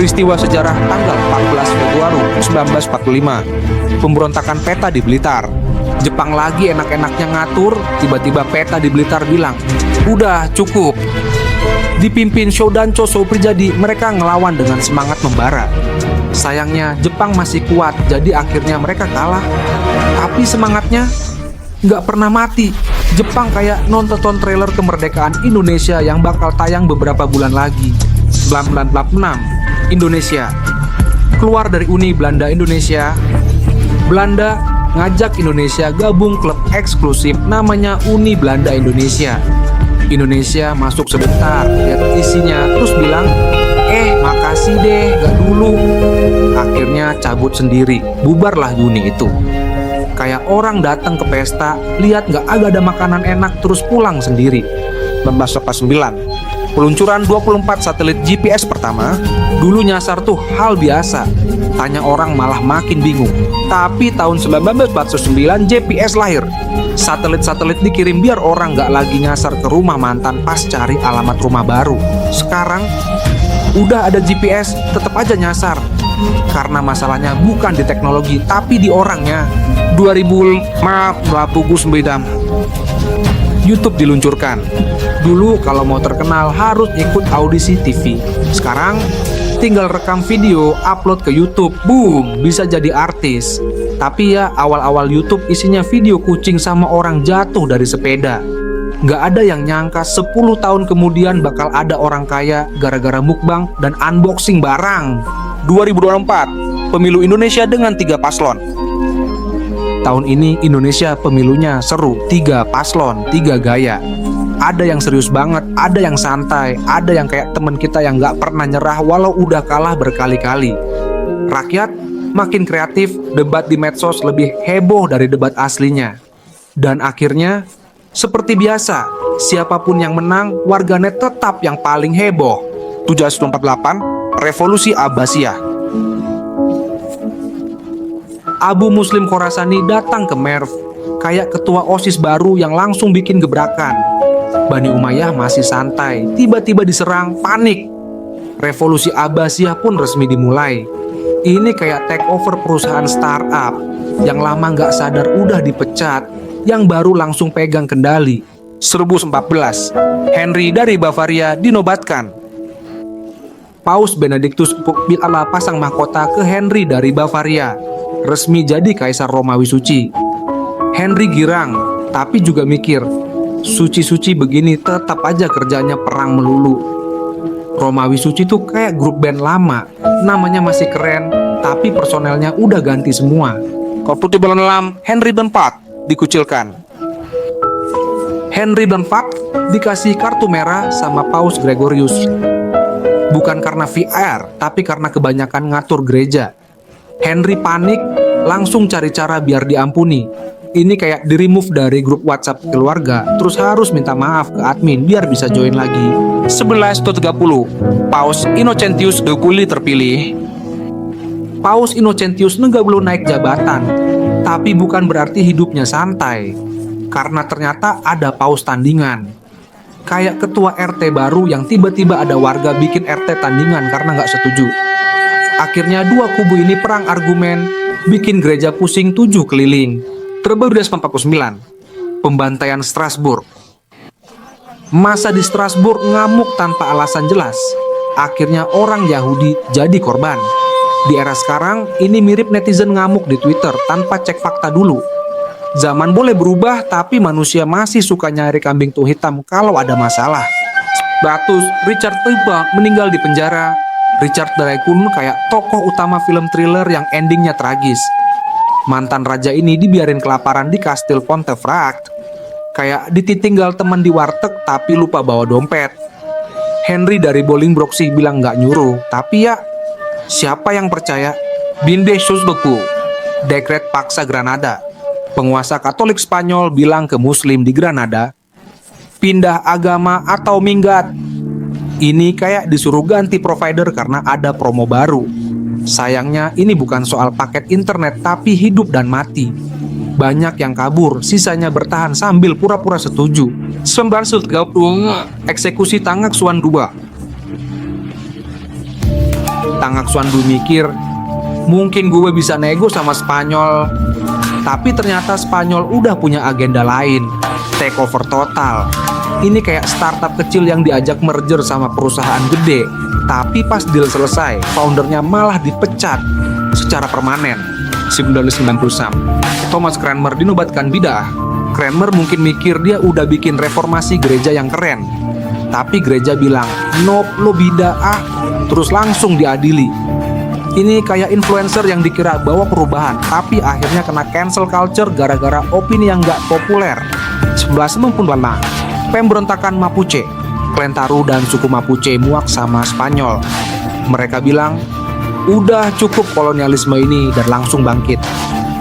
Peristiwa sejarah tanggal 14 Februari 1945. Pemberontakan PETA di Blitar. Jepang lagi enak-enaknya ngatur, tiba-tiba PETA di Blitar bilang, "Udah cukup." Dipimpin Shodancho Soeprijadi, mereka ngelawan dengan semangat membara. Sayangnya Jepang masih kuat, jadi akhirnya mereka kalah. Tapi semangatnya nggak pernah mati. Jepang kayak nonton trailer kemerdekaan Indonesia yang bakal tayang beberapa bulan lagi. 1946, Indonesia keluar dari Uni Belanda Indonesia. Belanda ngajak Indonesia gabung klub eksklusif namanya Uni Belanda Indonesia. Indonesia masuk sebentar, lihat isinya, terus bilang, makasih deh, gak dulu. Akhirnya cabut sendiri, bubarlah Uni itu. Kayak orang datang ke pesta, lihat gak ada makanan enak, terus pulang sendiri. 1949, peluncuran 24 satelit GPS pertama. Dulu nyasar tuh hal biasa, tanya orang malah makin bingung. Tapi tahun 1949 GPS lahir. Satelit-satelit dikirim biar orang gak lagi nyasar ke rumah mantan pas cari alamat rumah baru. Sekarang udah ada GPS, tetap aja nyasar. Karena masalahnya bukan di teknologi, tapi di orangnya. 2009, YouTube diluncurkan. Dulu kalau mau terkenal harus ikut audisi TV. Sekarang tinggal rekam video, upload ke YouTube, boom, bisa jadi artis. Tapi ya awal-awal YouTube isinya video kucing sama orang jatuh dari sepeda. Nggak ada yang nyangka 10 tahun kemudian bakal ada orang kaya gara-gara mukbang dan unboxing barang. 2024, pemilu Indonesia dengan 3 paslon. Tahun ini Indonesia pemilunya seru, 3 paslon, 3 gaya. Ada yang serius banget, ada yang santai, ada yang kayak temen kita yang nggak pernah nyerah walau udah kalah berkali-kali. Rakyat makin kreatif, debat di medsos lebih heboh dari debat aslinya. Dan akhirnya, seperti biasa, siapapun yang menang, warganet tetap yang paling heboh. 748, Revolusi Abbasiyah. Abu Muslim Khorasani datang ke Merv, kayak ketua OSIS baru yang langsung bikin gebrakan. Bani Umayyah masih santai, tiba-tiba diserang, panik. Revolusi Abbasiyah pun resmi dimulai. Ini kayak take over perusahaan startup. Yang lama nggak sadar udah dipecat, yang baru langsung pegang kendali. 1014, Henry dari Bavaria dinobatkan. Paus Benediktus XIV pasang mahkota ke Henry dari Bavaria, resmi jadi Kaisar Romawi Suci. Henry girang, tapi juga mikir, suci-suci begini tetap aja kerjanya perang melulu. Romawi Suci tuh kayak grup band lama, namanya masih keren, tapi personelnya udah ganti semua. Korpus Tibelan Henry IV dikucilkan. Henry IV dikasih kartu merah sama Paus Gregorius. Bukan karena VR, tapi karena kebanyakan ngatur gereja. Henry panik, langsung cari cara biar diampuni. Ini kayak di-remove dari grup WhatsApp keluarga, terus harus minta maaf ke admin biar bisa join lagi. 1130, Paus Innocentius II terpilih. Paus Innocentius nggak belum naik jabatan, tapi bukan berarti hidupnya santai. Karena ternyata ada paus tandingan. Kayak ketua RT baru yang tiba-tiba ada warga bikin RT tandingan karena nggak setuju. Akhirnya dua kubu ini perang argumen, bikin gereja pusing 7 keliling. Terbaru 1949, pembantaian Strasbourg. Masa di Strasbourg ngamuk tanpa alasan jelas. Akhirnya orang Yahudi jadi korban. Di era sekarang, ini mirip netizen ngamuk di Twitter tanpa cek fakta dulu. Zaman boleh berubah, tapi manusia masih suka nyari kambing tuh hitam kalau ada masalah. Batus, Richard Tiba meninggal di penjara. Richard Dreyfus kayak tokoh utama film thriller yang endingnya tragis. Mantan raja ini dibiarin kelaparan di Kastil Pontefract. Kayak ditinggal teman di warteg tapi lupa bawa dompet. Henry dari Bolingbroke sih bilang nggak nyuruh, tapi ya siapa yang percaya? Binde Susbeku, dekret paksa Granada. Penguasa Katolik Spanyol bilang ke Muslim di Granada, pindah agama atau minggat. Ini kayak disuruh ganti provider karena ada promo baru. Sayangnya ini bukan soal paket internet tapi hidup dan mati. Banyak yang kabur, sisanya bertahan sambil pura-pura setuju. 1932, eksekusi Tangak Suan II. Tangak Suandu mikir, mungkin gue bisa nego sama Spanyol. Tapi ternyata Spanyol udah punya agenda lain, take over total. Ini kayak startup kecil yang diajak merger sama perusahaan gede. Tapi pas deal selesai, foundernya malah dipecat secara permanen. 1996, Thomas Cranmer dinobatkan bidah. Cranmer mungkin mikir dia udah bikin reformasi gereja yang keren. Tapi gereja bilang, nope, lo bidah terus langsung diadili. Ini kayak influencer yang dikira bawa perubahan, tapi akhirnya kena cancel culture gara-gara opini yang gak populer. 1995, pemberontakan Mapuche. Klan Taru dan suku Mapuche muak sama Spanyol. Mereka bilang, udah cukup kolonialisme ini, dan langsung bangkit.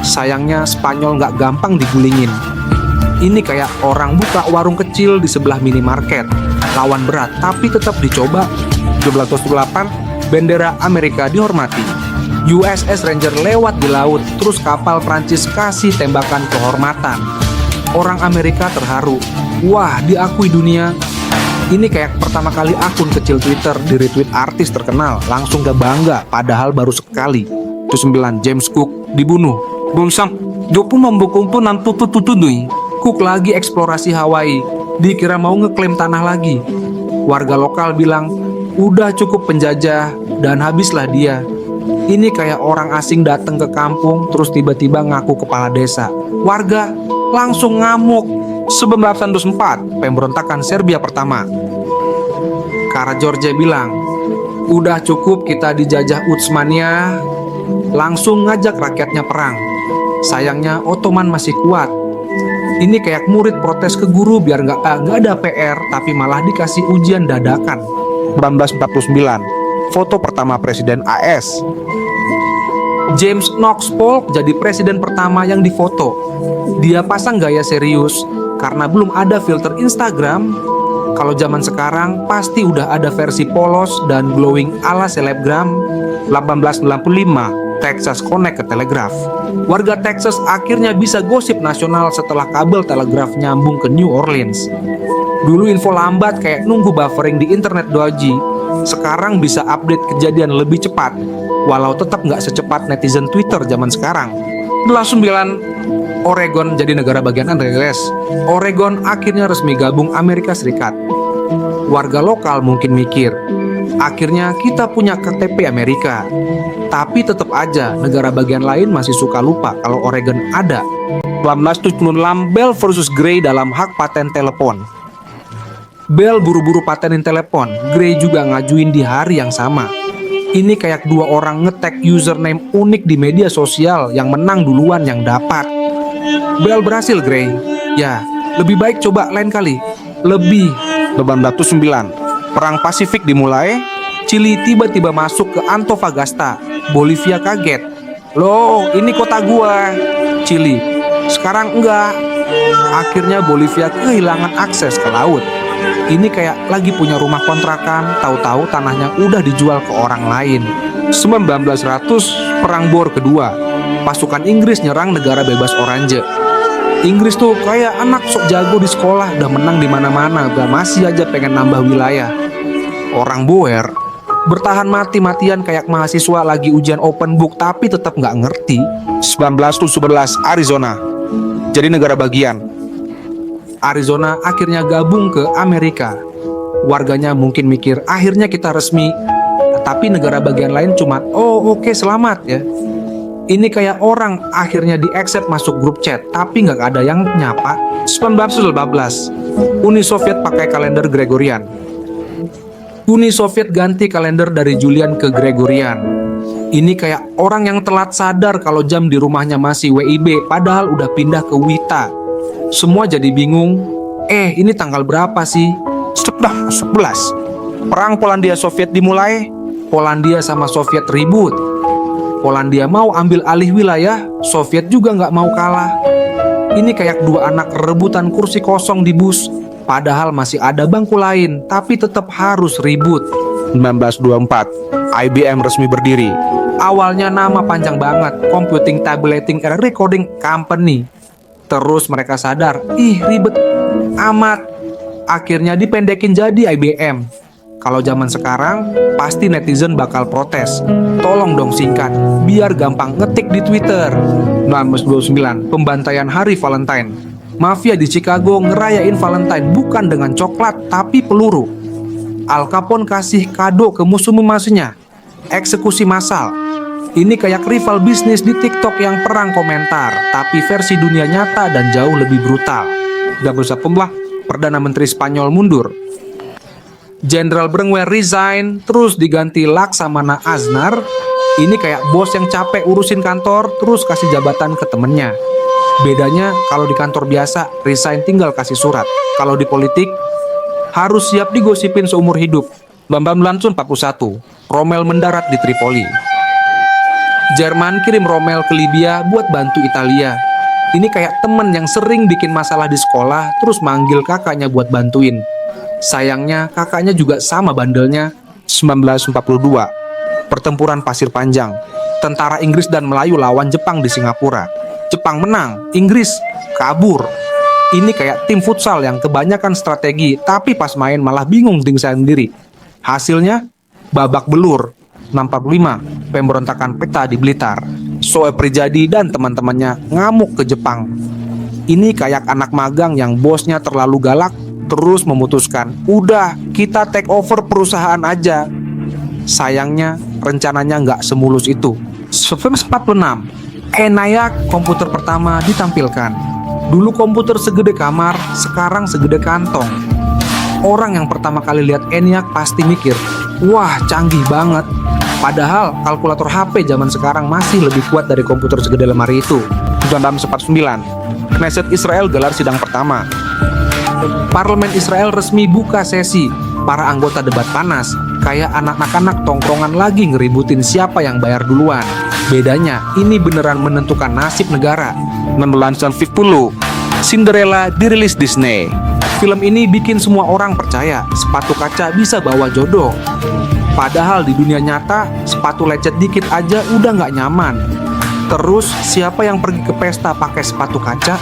Sayangnya Spanyol gak gampang digulingin. Ini kayak orang buka warung kecil di sebelah minimarket. Lawan berat, tapi tetap dicoba. 1908, bendera Amerika dihormati. USS Ranger lewat di laut, terus kapal Prancis kasih tembakan kehormatan. Orang Amerika terharu. Wah, diakui dunia. Ini kayak pertama kali akun kecil Twitter di-retweet artis terkenal, langsung gak bangga, padahal baru sekali. 9, James Cook dibunuh. Bungsang, jopu membukumpu nantu tututudui. Cook lagi eksplorasi Hawaii, dikira mau ngeklaim tanah lagi. Warga lokal bilang, udah cukup penjajah, dan habislah dia. Ini kayak orang asing datang ke kampung, terus tiba-tiba ngaku kepala desa. Warga langsung ngamuk. 1904, pemberontakan Serbia pertama. Karađorđe bilang, udah cukup kita dijajah Utsmania, langsung ngajak rakyatnya perang. Sayangnya Ottoman masih kuat. Ini kayak murid protes ke guru biar nggak ada PR, tapi malah dikasih ujian dadakan. 1949, foto pertama Presiden AS. James Knox Polk jadi presiden pertama yang difoto. Dia pasang gaya serius karena belum ada filter Instagram. Kalau zaman sekarang pasti udah ada versi polos dan glowing ala selebgram. 1895, Texas connect ke telegraf. Warga Texas akhirnya bisa gosip nasional setelah kabel telegraf nyambung ke New Orleans. Dulu info lambat kayak nunggu buffering di internet doji. Sekarang bisa update kejadian lebih cepat, walau tetap nggak secepat netizen Twitter zaman sekarang. 9, Oregon jadi negara bagian US. Oregon akhirnya resmi gabung Amerika Serikat. Warga lokal mungkin mikir, akhirnya kita punya KTP Amerika. Tapi tetap aja negara bagian lain masih suka lupa kalau Oregon ada. 1876, Bell versus Gray dalam hak paten telepon. Bell buru-buru patenin telepon, Gray juga ngajuin di hari yang sama. Ini kayak dua orang nge-tag username unik di media sosial, yang menang duluan yang dapat. Bell berhasil, Gray. Ya, lebih baik coba lain kali. Lebih. 1809, Perang Pasifik dimulai. Chili tiba-tiba masuk ke Antofagasta. Bolivia kaget. Loh, ini kota gua. Chili, sekarang enggak. Akhirnya Bolivia kehilangan akses ke laut. Ini kayak lagi punya rumah kontrakan, tahu-tahu tanahnya udah dijual ke orang lain. 1900, Perang Boer Kedua. Pasukan Inggris nyerang negara bebas Oranje. Inggris tuh kayak anak sok jago di sekolah, udah menang di mana-mana, gak masih aja pengen nambah wilayah. Orang Boer bertahan mati-matian kayak mahasiswa lagi ujian open book, tapi tetap nggak ngerti. 1911, Arizona jadi negara bagian. Arizona akhirnya gabung ke Amerika. Warganya mungkin mikir akhirnya kita resmi, tapi negara bagian lain cuma oke, selamat ya. Ini kayak orang akhirnya di-accept masuk grup chat, tapi nggak ada yang nyapa. 1918, Uni Soviet pakai kalender Gregorian. Uni Soviet ganti kalender dari Julian ke Gregorian. Ini kayak orang yang telat sadar kalau jam di rumahnya masih WIB, padahal udah pindah ke WITA. Semua jadi bingung. Ini tanggal berapa sih? 11. Perang Polandia Soviet dimulai. Polandia sama Soviet ribut. Polandia mau ambil alih wilayah, Soviet juga nggak mau kalah. Ini kayak dua anak rebutan kursi kosong di bus, padahal masih ada bangku lain, tapi tetap harus ribut. 1924, IBM resmi berdiri. Awalnya nama panjang banget, Computing Tabulating and Recording Company. Terus mereka sadar, ribet amat. Akhirnya dipendekin jadi IBM. Kalau zaman sekarang, pasti netizen bakal protes. Tolong dong singkat, biar gampang ngetik di Twitter. 1929, pembantaian hari Valentine. Mafia di Chicago ngerayain Valentine bukan dengan coklat, tapi peluru. Al Capone kasih kado ke musuh-musuhnya. Eksekusi massal. Ini kayak rival bisnis di TikTok yang perang komentar, tapi versi dunia nyata dan jauh lebih brutal. 1910, Perdana Menteri Spanyol mundur. Jenderal Berenguer resign, terus diganti Laksamana Aznar. Ini kayak bos yang capek urusin kantor, terus kasih jabatan ke temennya. Bedanya kalau di kantor biasa, resign tinggal kasih surat. Kalau di politik, harus siap digosipin seumur hidup. 1941, Rommel mendarat di Tripoli. Jerman kirim Rommel ke Libya buat bantu Italia. Ini kayak temen yang sering bikin masalah di sekolah, terus manggil kakaknya buat bantuin. Sayangnya kakaknya juga sama bandelnya. 1942, pertempuran Pasir Panjang. Tentara Inggris dan Melayu lawan Jepang di Singapura. Jepang menang, Inggris kabur. Ini kayak tim futsal yang kebanyakan strategi, tapi pas main malah bingung dengan sendiri. Hasilnya babak belur. 65, pemberontakan PETA di Blitar. Soe Prijadi dan teman-temannya ngamuk ke Jepang. Ini kayak anak magang yang bosnya terlalu galak, terus memutuskan, udah kita take over perusahaan aja. Sayangnya rencananya nggak semulus itu. 1946, ENIAC komputer pertama ditampilkan. Dulu komputer segede kamar, sekarang segede kantong. Orang yang pertama kali lihat ENIAC pasti mikir, wah canggih banget. Padahal kalkulator HP zaman sekarang masih lebih kuat dari komputer segede lemari itu. 1949, Knesset Israel gelar sidang pertama. Parlemen Israel resmi buka sesi. Para anggota debat panas, kayak anak-anak tongkrongan lagi ngeributin siapa yang bayar duluan. Bedanya, ini beneran menentukan nasib negara. 1950, Cinderella dirilis Disney. Film ini bikin semua orang percaya sepatu kaca bisa bawa jodoh. Padahal di dunia nyata, sepatu lecet dikit aja udah nggak nyaman. Terus, siapa yang pergi ke pesta pakai sepatu kaca?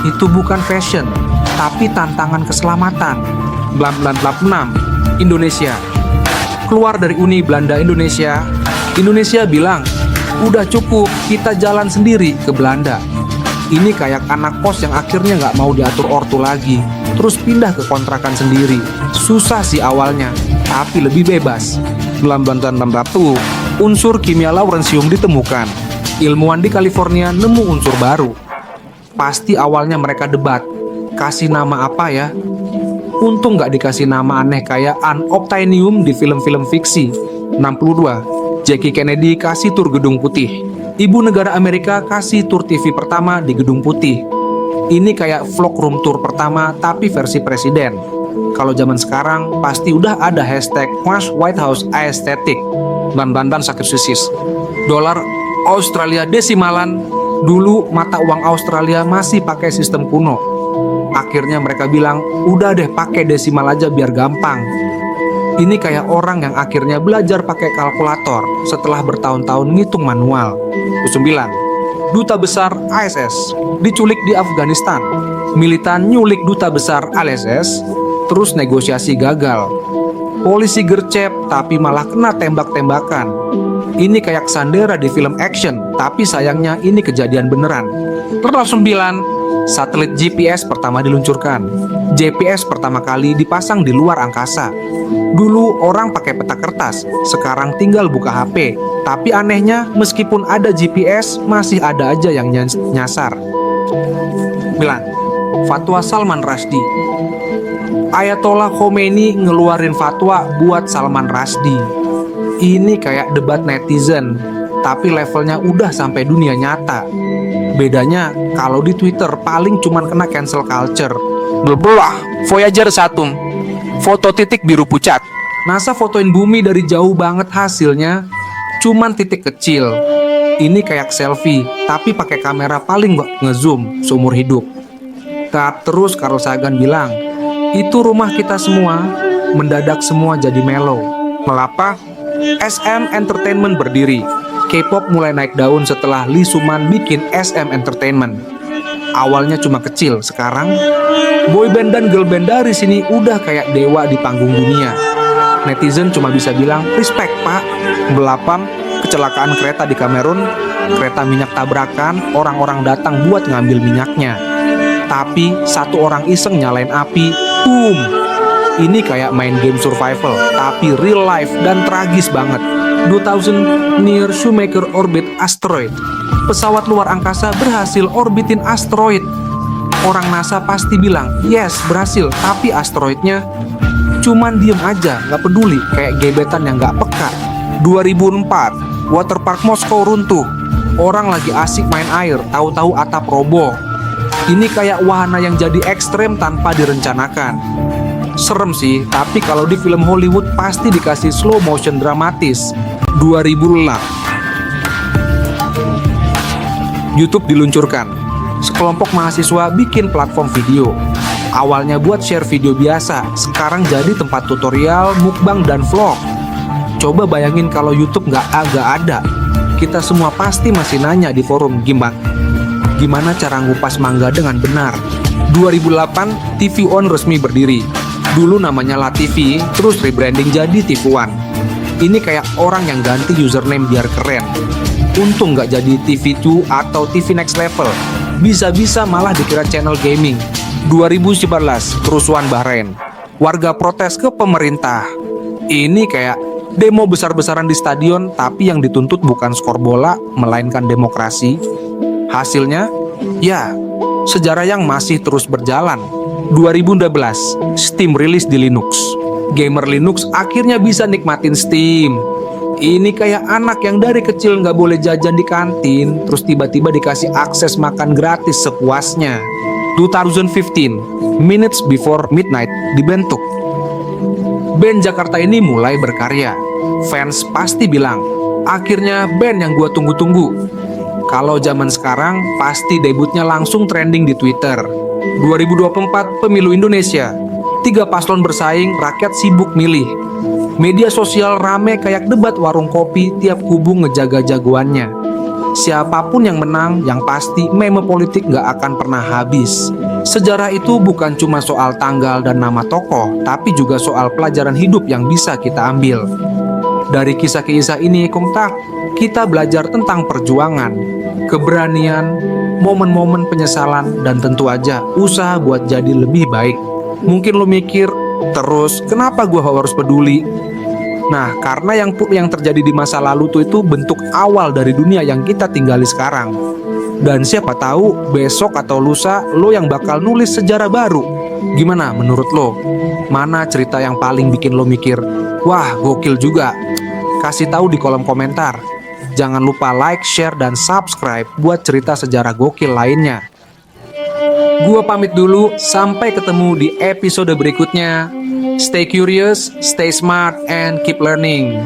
Itu bukan fashion, tapi tantangan keselamatan. 1986, Indonesia. Keluar dari Uni Belanda Indonesia, Indonesia bilang, udah cukup, kita jalan sendiri ke Belanda. Ini kayak anak kos yang akhirnya nggak mau diatur ortu lagi, terus pindah ke kontrakan sendiri. Susah sih awalnya, tapi lebih bebas. 1961, unsur kimia lawrensium ditemukan. Ilmuwan di California nemu unsur baru. Pasti awalnya mereka debat, kasih nama apa ya? Untung nggak dikasih nama aneh kayak unobtainium di film-film fiksi. 62, Jackie Kennedy kasih tur Gedung Putih. Ibu negara Amerika kasih tur TV pertama di Gedung Putih. Ini kayak vlog room tour pertama tapi versi presiden. Kalau zaman sekarang pasti udah ada hashtag White House Aesthetic. Dan sakit sisis. Dolar Australia desimalan. Dulu mata uang Australia masih pakai sistem kuno. Akhirnya mereka bilang, udah deh pakai desimal aja biar gampang. Ini kayak orang yang akhirnya belajar pakai kalkulator setelah bertahun-tahun ngitung manual. 9. Duta Besar ASS diculik di Afghanistan. Militan nyulik Duta Besar ASS, terus negosiasi gagal. Polisi gercep tapi malah kena tembak-tembakan. Ini kayak Sandera di film action, tapi sayangnya ini kejadian beneran. Terus 9. Satelit GPS pertama diluncurkan. GPS pertama kali dipasang di luar angkasa. Dulu orang pakai peta kertas, sekarang tinggal buka HP. Tapi anehnya, meskipun ada GPS, masih ada aja yang nyasar. 9. Fatwa Salman Rushdie. Ayatollah Khomeini ngeluarin fatwa buat Salman Rushdie. Ini kayak debat netizen, tapi levelnya udah sampai dunia nyata. Bedanya, kalau di Twitter paling cuman kena cancel culture. Belah, Voyager 1, foto titik biru pucat. NASA fotoin bumi dari jauh banget hasilnya cuman titik kecil. Ini kayak selfie, tapi pakai kamera paling ngezoom seumur hidup. Terus Carl Sagan bilang, itu rumah kita semua, mendadak semua jadi mellow. Melapa, SM Entertainment berdiri. K-pop mulai naik daun setelah Lee Suman bikin SM Entertainment. Awalnya cuma kecil, sekarang boyband dan girlband dari sini udah kayak dewa di panggung dunia. Netizen cuma bisa bilang, respect pak. 8. Kecelakaan kereta di Kamerun. Kereta minyak tabrakan, orang-orang datang buat ngambil minyaknya. Tapi satu orang iseng nyalain api, boom. Ini kayak main game survival, tapi real life dan tragis banget. 2000 near Shoemaker orbit asteroid. Pesawat luar angkasa berhasil orbitin asteroid. Orang NASA pasti bilang, yes berhasil, tapi asteroidnya cuman diem aja, gak peduli, kayak gebetan yang gak peka. 2004, waterpark Moskow runtuh. Orang lagi asik main air, tahu-tahu atap roboh. Ini kayak wahana yang jadi ekstrem tanpa direncanakan. Serem sih, tapi kalau di film Hollywood pasti dikasih slow motion dramatis. 2006, YouTube diluncurkan. Sekelompok mahasiswa bikin platform video. Awalnya buat share video biasa, sekarang jadi tempat tutorial, mukbang, dan vlog. Coba bayangin kalau YouTube nggak ada. Kita semua pasti masih nanya di forum, gimana cara ngupas mangga dengan benar. 2008, TV One resmi berdiri. Dulu namanya La TV, terus rebranding jadi TV One. Ini kayak orang yang ganti username biar keren. Untung nggak jadi TV2 atau TV Next Level. Bisa-bisa malah dikira channel gaming. 2011, kerusuhan Bahrain. Warga protes ke pemerintah. Ini kayak demo besar-besaran di stadion, tapi yang dituntut bukan skor bola, melainkan demokrasi. Hasilnya, ya, sejarah yang masih terus berjalan. 2012, Steam rilis di Linux. Gamer Linux akhirnya bisa nikmatin Steam. Ini kayak anak yang dari kecil nggak boleh jajan di kantin, terus tiba-tiba dikasih akses makan gratis sepuasnya. 2015, Minutes Before Midnight dibentuk. Band Jakarta ini mulai berkarya. Fans pasti bilang, akhirnya band yang gua tunggu-tunggu. Kalau zaman sekarang, pasti debutnya langsung trending di Twitter. 2024, Pemilu Indonesia. 3 paslon bersaing, rakyat sibuk milih. Media sosial rame kayak debat warung kopi, tiap kubu ngejaga jagoannya. Siapapun yang menang, yang pasti meme politik gak akan pernah habis. Sejarah itu bukan cuma soal tanggal dan nama tokoh, tapi juga soal pelajaran hidup yang bisa kita ambil. Dari kisah-kisah ini, kita belajar tentang perjuangan, keberanian, momen-momen penyesalan, dan tentu aja usaha buat jadi lebih baik. Mungkin lo mikir, terus kenapa gue harus peduli? Nah, karena yang terjadi di masa lalu itu bentuk awal dari dunia yang kita tinggali sekarang. Dan siapa tahu besok atau lusa lo yang bakal nulis sejarah baru. Gimana menurut lo? Mana cerita yang paling bikin lo mikir, wah gokil juga? Kasih tahu di kolom komentar. Jangan lupa like, share, dan subscribe buat cerita sejarah gokil lainnya. Gua pamit dulu, sampai ketemu di episode berikutnya. Stay curious, stay smart, and keep learning.